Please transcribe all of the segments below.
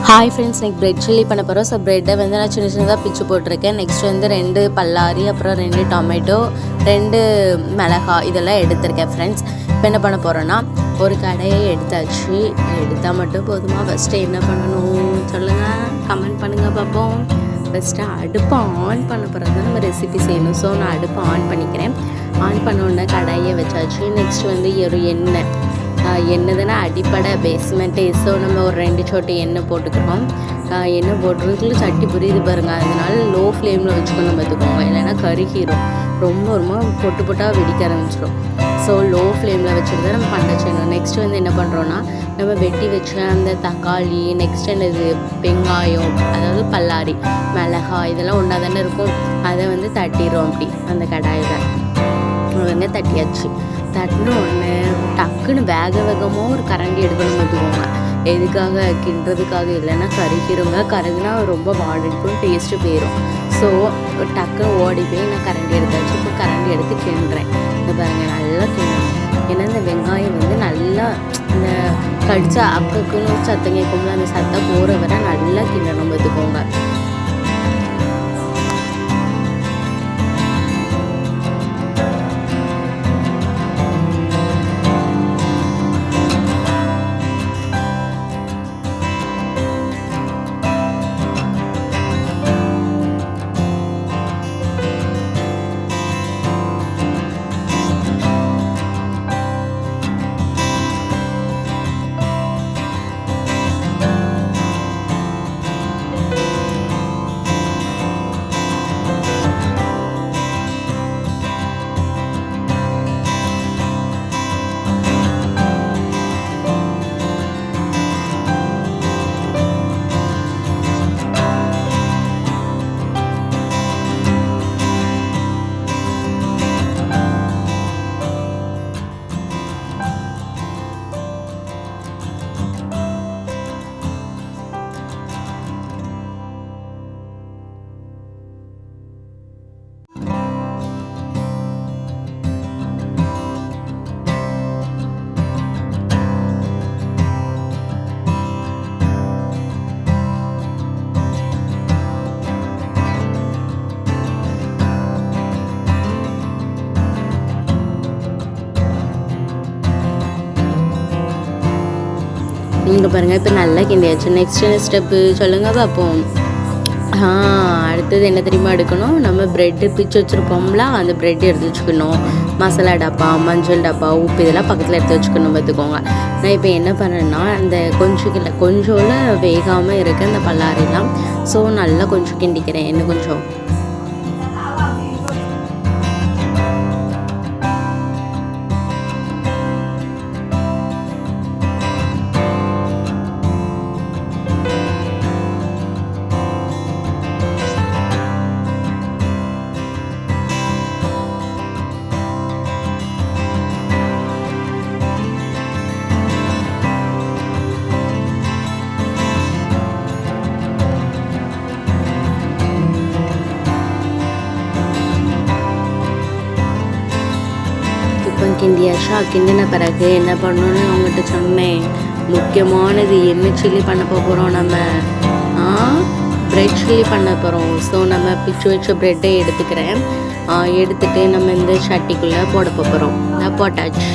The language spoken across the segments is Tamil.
ஹாய் ஃப்ரெண்ட்ஸ், இன்றைக்கி பிரெட் சில்லி பண்ண போகிறோம். ஸோ ப்ரெட்டை வந்து நான் சின்ன சின்னதாக பிச்சு போட்டிருக்கேன். நெக்ஸ்ட் வந்து 2 பல்லாரி, அப்புறம் 2 டொமேட்டோ, 2 மிளகாய் இதெல்லாம் எடுத்திருக்கேன் ஃப்ரெண்ட்ஸ். இப்போ என்ன பண்ண போகிறோன்னா, ஒரு கடையை எடுத்தாச்சு. எடுத்தால் மட்டும் போதுமா? ஃபஸ்ட்டு என்ன பண்ணணும் சொல்லுங்கள், கமெண்ட் பண்ணுங்கள் பார்ப்போம். ஃபஸ்ட்டு அடுப்பை ஆன் பண்ண பிறகு தான் நம்ம ரெசிபி செய்யணும். ஸோ நான் அடுப்பை ஆன் பண்ணிக்கிறேன். ஆன் பண்ணோடனே கடாயை வச்சாச்சு. நெக்ஸ்ட் வந்து ஒரு எண்ணெய் தானே அடிப்படை பேஸ்மெண்ட்டு. ஸோ நம்ம ஒரு 2 சொட்டு எண்ணெய் போட்டுக்கிறோம். எண்ணெய் போட்டுறதுக்குள்ள சட்டி புரியுது பாருங்கள். அதனால லோ ஃப்ளேமில் வச்சுக்கணும் பார்த்துக்கோங்க, இல்லைன்னா கருகிரும். ரொம்ப பொட்டு பொட்டாக வெடிக்க ஆரம்பிச்சிடும். ஸோ லோ ஃப்ளேமில் வச்சுட்டு தான் நம்ம பண்ண செய்யணும். நெக்ஸ்ட் வந்து என்ன பண்ணுறோன்னா, நம்ம வெட்டி வச்ச அந்த தக்காளி, நெக்ஸ்ட் என்னது வெங்காயம், அதாவது பல்லாரி, மிளகாய் இதெல்லாம் ஒன்றா தானே இருக்கும். அதை வந்து தட்டிடுறோம். அப்படி அந்த கடாயில் வந்து தட்டியாச்சு. தட்டின உடனே டக்குன்னு வேகமாக ஒரு கரண்டி எடுக்கணும் பார்த்துக்கோங்க. எதுக்காக? கிண்டுறதுக்காக, இல்லைன்னா கருகிருங்க. கருகுனா ரொம்ப வாடிக்கும், டேஸ்ட்டு போயிடும். ஸோ டக்குன்னு ஓடி போய் நான் கரண்டி எடுத்தாச்சு. இப்போ கரண்டி எடுத்து கிண்டுறேன். இந்த பாருங்கள், நல்லா கிண்டணும். ஏன்னா இந்த வெங்காயம் வந்து நல்லா இந்த கடிச்சா அக்குன்னு சத்தம் கேட்கும்போது அந்த சத்தம் போகிற வரை நல்லா கிண்டணும் பார்த்துக்கோங்க. இங்கே பாருங்கள், இப்போ நல்லா கிண்டியாச்சு. நெக்ஸ்ட் என்ன ஸ்டெப்பு சொல்லுங்கள் பார்ப்போம். அடுத்தது என்ன தெரியுமா எடுக்கணும்? நம்ம ப்ரெட்டு பிச்சு வச்சுருப்போம்ல, அந்த ப்ரெட் எடுத்து வச்சுக்கணும். மசாலா டப்பா, மஞ்சள் டப்பா, உப்பு இதெல்லாம் பக்கத்தில் எடுத்து வச்சுக்கணும் பார்த்துக்கோங்க. நான் இப்போ என்ன பண்ணேன்னா, அந்த கொஞ்சோல வேகாமல் இருக்க அந்த பல்லாரிலாம் ஸோ நல்லா கொஞ்சம் கிண்டிக்கிறேன். இன்னும் கொஞ்சம் கிண்டியாச்சா. கிண்டின பிறகு என்ன பண்ணணும்னு அவங்ககிட்ட சொன்னேன். முக்கியமானது என்ன சில்லி பண்ண போகிறோம், நம்ம ப்ரெட் சில்லி பண்ண போகிறோம். ஸோ நம்ம பிச்சு வச்ச ப்ரெட்டை எடுத்துக்கிறேன். எடுத்துகிட்டு நம்ம இந்த சட்டிக்குள்ளே போட போகிறோம். போட்டாச்சு.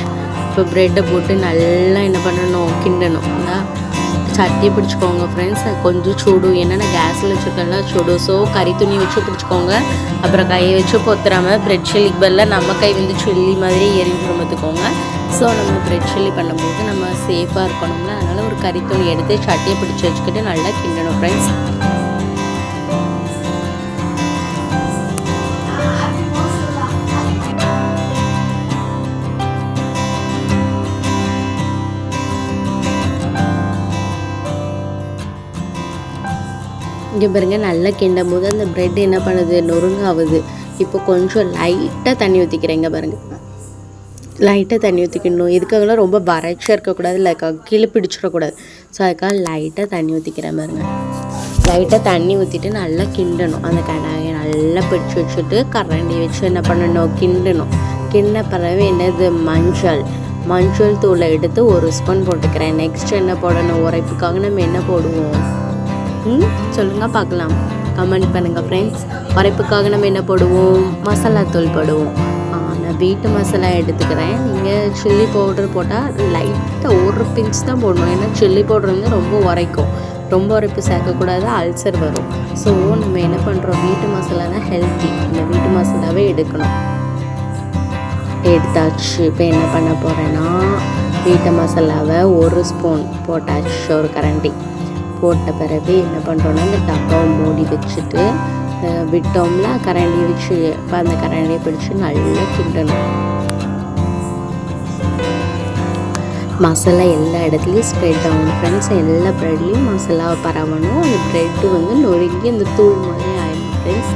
இப்போ ப்ரெட்டை போட்டு நல்லா என்ன பண்ணணும், கிண்டணும். சட்டியை பிடிச்சிக்கோங்க ஃப்ரெண்ட்ஸ். கொஞ்சம் சூடு, என்னென்னா கேஸில் வச்சுருக்கலாம் சூடு. ஸோ கறி துணி வச்சு பிடிச்சிக்கோங்க. அப்புறம் கையை வச்சு பொத்துறாமல் ப்ரெட் சில்லிக்கு பதிலாக நம்ம கை வந்து சில்லி மாதிரி எரிஞ்சிடும் பார்த்துக்கோங்க. ஸோ நம்ம ப்ரெட் சில்லி பண்ணும்போது நம்ம சேஃபாக இருக்கணும்ல, அதனால் ஒரு கறி துணி எடுத்து சட்டியை பிடிச்சி வச்சுக்கிட்டு நல்லா கிண்டணும் ஃப்ரெண்ட்ஸ். இங்கே பாருங்கள், நல்லா கிண்டும் போது அந்த ப்ரெட் என்ன பண்ணுது, நொறுங்காகுது. இப்போ கொஞ்சம் லைட்டாக தண்ணி ஊற்றிக்கிறேன். இங்கே பாருங்கள், லைட்டாக தண்ணி ஊற்றிக்கணும். இதுக்காகலாம் ரொம்ப வறட்சியாக இருக்கக்கூடாது, கீழே பிடிச்சிடக்கூடாது. ஸோ அதுக்காக லைட்டாக தண்ணி ஊற்றிக்கிறேன் பாருங்கள். லைட்டாக தண்ணி ஊற்றிட்டு நல்லா கிண்டணும். அந்த கடாயை நல்லா பிடிச்சி வச்சுட்டு கரண்டி வச்சு என்ன பண்ணணும், கிண்டணும். கிண்ண பிறகு என்னது, மஞ்சள் தூளை எடுத்து 1 ஸ்பூன் போட்டுக்கிறேன். நெக்ஸ்ட் என்ன போடணும், உரைப்புக்காக நம்ம என்ன போடுவோம், சொல்லுங்கள் பார்க்கலாம். கமெண்ட் பண்ணுங்கள் ஃப்ரெண்ட்ஸ். உரைப்புக்காக நம்ம என்ன போடுவோம்? மசாலா தூள் போடுவோம். நான் வீட்டு மசாலா எடுத்துக்கிறேன். நீங்கள் சில்லி பவுடர் போட்டால் லைட்டாக ஒரு பிஞ்ச் தான் போடணும். ஏன்னா சில்லி பவுடர் வந்து ரொம்ப உரைக்கும். ரொம்ப உரைப்பு சேர்க்கக்கூடாது, அல்சர் வரும். ஸோ நம்ம என்ன பண்ணுறோம், வீட்டு மசாலா தான் ஹெல்த்தி. இந்த வீட்டு மசாலாவே எடுக்கணும். எடுத்தாச்சு. இப்போ என்ன பண்ண போகிறேன்னா, வீட்டு மசாலாவை 1 ஸ்பூன் போட்டாச்சு, ஒரு கரண்டி போட்ட பிறகு என்ன பண்ணுறோன்னா, இந்த டப்பாவை மூடி வச்சுட்டு விட்டோம்ல கரண்டி வச்சு, இப்போ அந்த கரண்டியை பிடிச்சி நல்லா கிண்டணும். மசாலா எல்லா இடத்துலையும் ஸ்ப்ரெட் ஆகணும் ஃப்ரெண்ட்ஸ். எல்லா ப்ரெட்லேயும் மசாலா பரவணும். அந்த ப்ரெட்டு வந்து நொறுங்கி அந்த தூள் மாதிரி ஆயிடும் ஃப்ரெண்ட்ஸ்.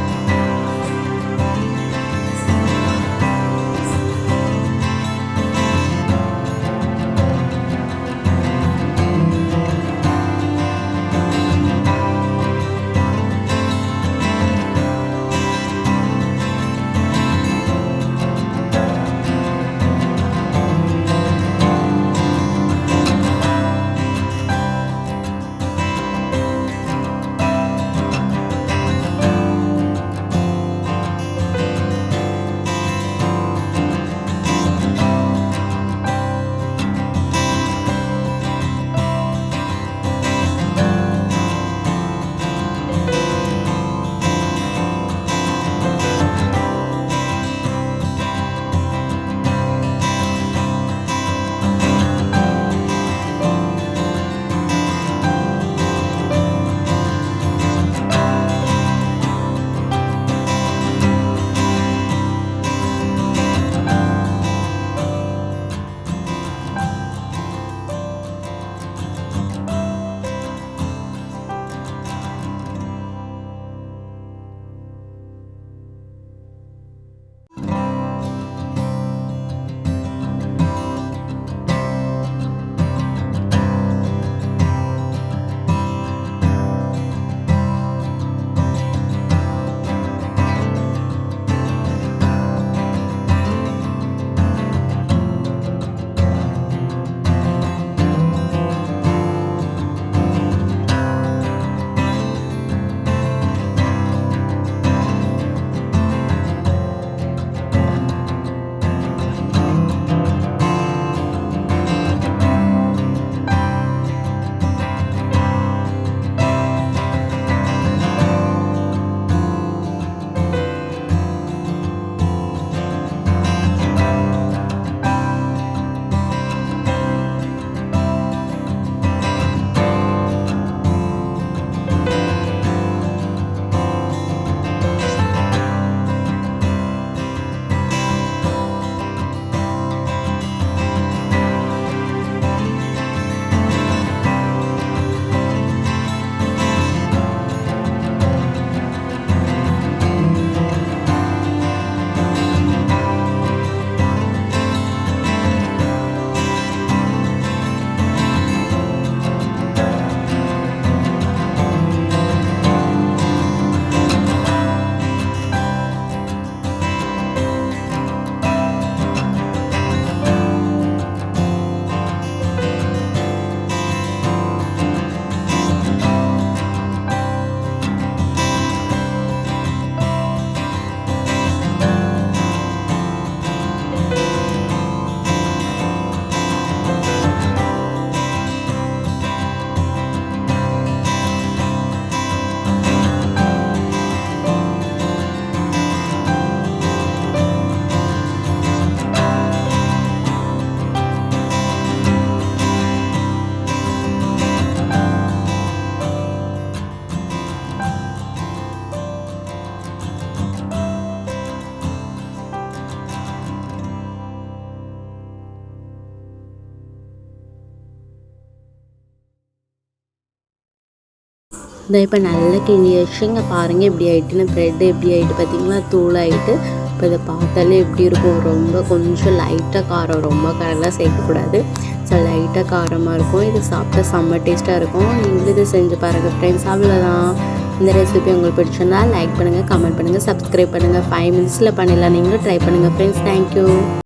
இந்த இப்போ நல்லா கிண்டி வச்சு இங்கே பாருங்கள் எப்படி ஆகிட்டுன்னு. ப்ரெட்டு எப்படி ஆகிட்டு பார்த்தீங்களா, தூளாகிட்டு. இப்போ இதை பார்த்தாலே எப்படி இருக்கும், ரொம்ப கொஞ்சம் லைட்டாக காரம், ரொம்ப காரம்லாம் சேர்க்கக்கூடாது. ஸோ லைட்டாக காரமாக இருக்கும். இது சாப்பிட்டா செம்ம டேஸ்ட்டாக இருக்கும். நீங்களும் இதை செஞ்சு பாருங்கள் ஃப்ரெண்ட்ஸ். அவ்வளோதான். இந்த ரெசிபி உங்களுக்கு பிடிச்சிருந்தா லைக் பண்ணுங்கள், கமெண்ட் பண்ணுங்கள், சப்ஸ்கிரைப் பண்ணுங்கள். 5 மினிட்ஸில் பண்ணிடலாம். நீங்களும் ட்ரை பண்ணுங்கள் ஃப்ரெண்ட்ஸ். தேங்க்யூ.